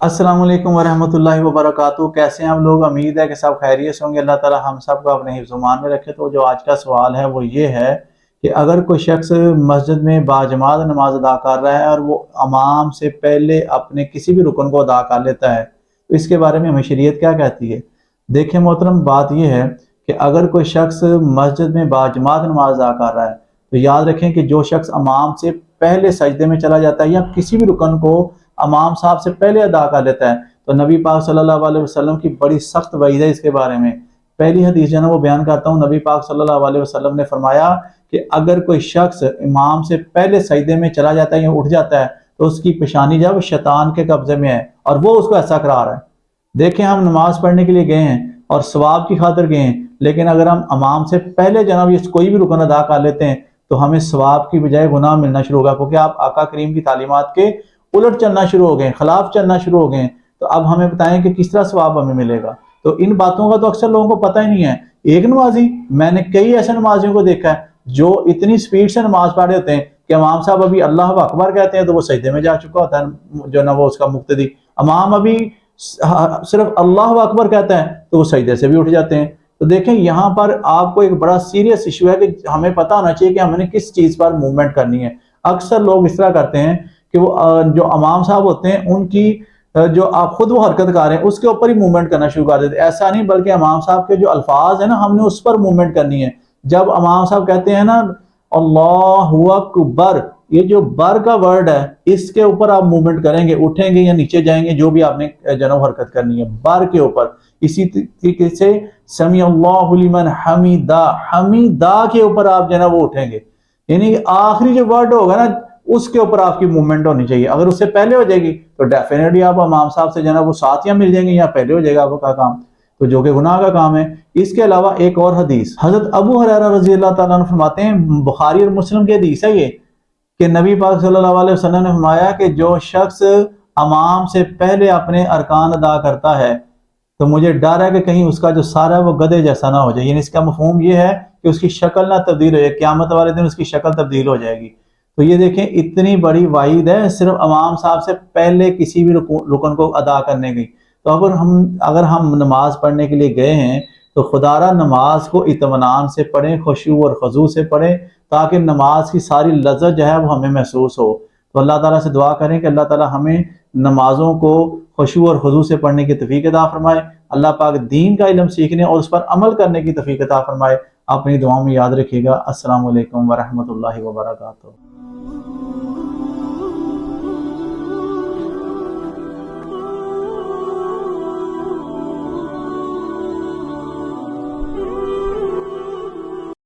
अस्सलाम वालेकुम वरहमतुल्लाहि वबरकातुहू। कैसे हैं आप लोग? उम्मीद है कि सब खैरियत से होंगे। अल्लाह ताला हम सब को अपने हिफ्ज़-ओ-मान में रखे। तो जो आज का सवाल है वो ये है कि अगर कोई शख्स मस्जिद में बाजमात नमाज अदा कर रहा है और वो इमाम से पहले अपने किसी भी रुकन को अदा कर लेता है, तो इसके बारे में हमें शरीयत क्या कहती है? देखिए मोहतरम, बात ये है कि अगर कोई शख्स मस्जिद में बाजमात नमाज अदा कर रहा है तो याद रखें कि जो शख्स इमाम से पहले सजदे में चला जाता है या किसी भी रुकन को इमाम साहब से पहले अदा कर लेता है, तो नबी पाक सल्लल्लाहु अलैहि वसल्लम की बड़ी सख्त वईद है इसके बारे में। पहली हदीस जो है वो बयान करता हूँ। नबी पाक सल्लल्लाहु अलैहि वसल्लम ने फरमाया कि अगर कोई शख्स इमाम से पहले सजदे में चला जाता है या उठ जाता है तो उसकी पेशानी जब शैतान के कब्जे में है और वो उसको ऐसा करा रहा है। देखें, हम नमाज पढ़ने के लिए गए हैं और सवाब की खातिर गए हैं, लेकिन अगर हम इमाम से पहले जनाब ये कोई भी रुकन अदा कर लेते हैं तो हमें सवाब की बजाय गुनाह मिलना शुरू होगा, क्योंकि आप आका करीम की तालीमात के उलट चलना शुरू हो गए, खिलाफ चलना शुरू हो गए। तो अब हमें बताएं कि किस तरह सवाब हमें मिलेगा। तो इन बातों का तो अक्सर लोगों को पता ही नहीं है। एक नमाजी, मैंने कई ऐसे नमाजियों को देखा है जो इतनी स्पीड से नमाज पढ़ रहे होते हैं कि इमाम साहब अभी अल्लाह अकबर कहते हैं तो वो सजदे में जा चुका होता है, जो ना वो उसका मुक्तदी। इमाम अभी सिर्फ अल्लाह अकबर कहता है तो वो सजदे से भी उठ जाते हैं। तो देखें, यहाँ पर आपको एक बड़ा सीरियस इशू है कि हमें पता होना चाहिए कि हमने किस चीज़ पर मूवमेंट करनी है। अक्सर लोग इस तरह करते हैं कि वो जो इमाम साहब होते हैं उनकी जो आप खुद वो हरकत कर रहे हैं उसके ऊपर ही मूवमेंट करना शुरू कर देते हैं। ऐसा नहीं, बल्कि इमाम साहब के जो अल्फाज है ना, हमने उस पर मूवमेंट करनी है। जब इमाम साहब कहते हैं ना अल्लाहु अकबर, ये जो बर का वर्ड है इसके ऊपर आप मूवमेंट करेंगे, उठेंगे या नीचे जाएंगे, जो भी आपने जनाब हरकत करनी है बर के ऊपर। इसी तरीके से समी अल्लाहु लिमन हमीदा, हमीदा के ऊपर आप जनाब वो उठेंगे, यानी आखिरी जो वर्ड होगा ना उसके ऊपर आपकी मूवमेंट होनी चाहिए। अगर उससे पहले हो जाएगी तो डेफिनेटली आप इमाम साहब से जनाब वो साथ या मिल जाएंगे या पहले हो जाएगा आपका काम, तो जो कि गुनाह का काम है। इसके अलावा एक और हदीस हजरत अबू हुरैरा रज़ी अल्लाह ताला अन्हु फरमाते हैं, बुखारी और मुस्लिम की हदीस है ये, कि नबी पाक सल्लल्लाहु अलैहि वसल्लम ने फरमाया कि जो शख्स इमाम से पहले अपने अरकान अदा करता है तो मुझे डर है कि कहीं उसका जो सारा है वो गधे जैसा ना हो जाए। यानी इसका मफहूम ये है कि उसकी शक्ल ना तब्दील हो जाए, क़यामत वाले दिन उसकी शक्ल तब्दील हो जाएगी। तो ये देखें, इतनी बड़ी वाइद है सिर्फ इमाम साहब से पहले किसी भी रुकन को अदा करने की। तो अगर हम नमाज पढ़ने के लिए गए हैं तो खुदारा नमाज को इत्मीनान से पढ़ें, खुशू और खजू से पढ़ें, ताकि नमाज की सारी लज़्ज़त जो है वो हमें महसूस हो। तो अल्लाह ताला से दुआ करें कि अल्लाह ताला हमें नमाज़ों को खुशू और खजू से पढ़ने की तौफीक अता फरमाए। अल्लाह पाक दीन का इल्म सीखने और उस पर अमल करने की तौफीक अता फरमाए। अपनी दुआओं में याद रखिएगा। अस्सलामु अलैकुम वरहमतुल्लाहि वबरकातुहू।